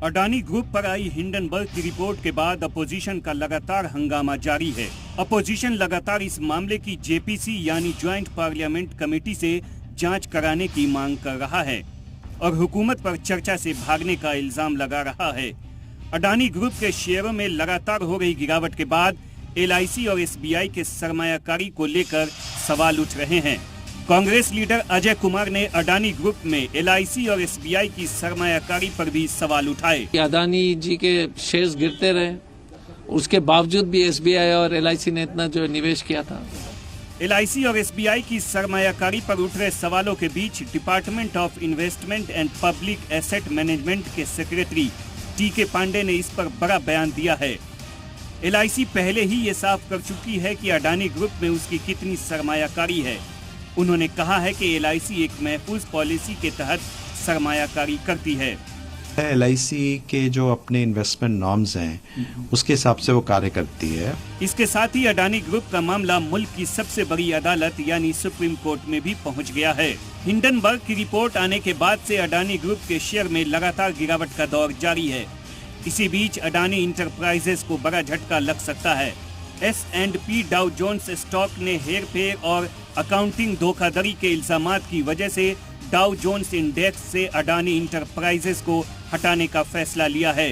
Adani group पर आई Hindenburg की report के बाद अपोजिशन का लगातार हंगामा जारी है। अपोजिशन लगातार इस मामले की जेपीसी यानी ज्वाइंट पार्लियामेंट कमेटी से जांच कराने की मांग कर रहा है और हुकूमत पर चर्चा से भागने का इल्जाम लगा रहा है। अडानी ग्रुप के शेयरों में लगातार हो रही गिरावट के बाद LIC और SBI के सरमायाकारी को लेकर सवाल उठ रहे हैं। कांग्रेस लीडर अजय कुमार ने अडानी ग्रुप में LIC और SBI की सरमायाकारी पर भी सवाल उठाए। अडानी जी के शेयर्स गिरते रहे, उसके बावजूद भी SBI और LIC ने इतना जो निवेश किया था। LIC और SBI की सरमायाकारी पर उठ रहे सवालों के बीच department of investment and public asset management के सेक्रेटरी TK पांडे ने इस पर बड़ा बयान दिया है। LIC पहले ही ये साफ कर चुकी है कि अडानी ग्रुप में उसकी कितनी सरमायाकारी है। उन्होंने कहा है कि LIC एक महफूज पॉलिसी के तहत सरमायाकारी करती है। LIC के जो अपने इन्वेस्टमेंट नॉर्म्स हैं उसके हिसाब से वो कार्य करती है। इसके साथ ही अडानी ग्रुप का मामला मुल्क की सबसे बड़ी अदालत यानी सुप्रीम कोर्ट में भी पहुंच गया है। हिंडनबर्ग की रिपोर्ट आने के बाद से अडानी ग्रुप के शेयर में लगातार गिरावट का दौर जारी है। इसी बीच अडानी इंटरप्राइजेस को बड़ा झटका लग सकता है। S&P डाउ जोन्स स्टॉक ने हेरफेर और अकाउंटिंग धोखाधड़ी के इल्जामात की वजह से डाउ जोन्स इंडेक्स से अडानी इंटरप्राइजेस को हटाने का फैसला लिया है।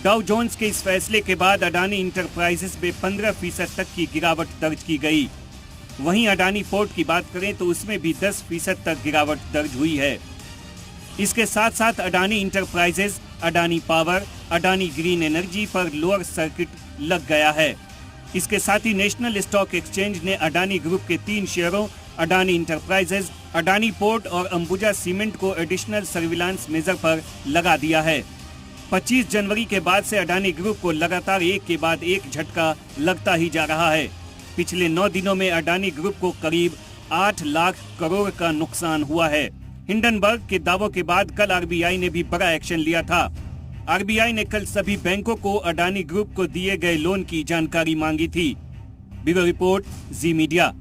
डाउ जोन्स के इस फैसले के बाद अडानी इंटरप्राइजेस में 15% तक की गिरावट दर्ज की गई। वहीं अडानी पोर्ट की बात करें तो उसमें भी 10% तक गिरावट दर्ज हुई है। इसके साथ साथ Adani enterprises, Adani power, Adani green energy पर लोअर सर्किट लग गया है। इसके साथ ही नेशनल स्टॉक एक्सचेंज ने अडानी ग्रुप के 3 शेयरों अडानी इंटरप्राइजेज, अडानी पोर्ट और अंबुजा सीमेंट को एडिशनल सर्विलांस मेजर पर लगा दिया है। 25 जनवरी के बाद से अडानी ग्रुप को लगातार एक के बाद एक झटका लगता ही जा रहा है। पिछले 9 दिनों में अडानी ग्रुप को करीब 8 लाख करोड़ का नुकसान हुआ है। हिंडनबर्ग के दावों के बाद कल RBI ने भी बड़ा एक्शन लिया था। RBI ने कल सभी बैंकों को अडानी ग्रुप को दिए गए लोन की जानकारी मांगी थी। ब्यूरो रिपोर्ट, जी मीडिया।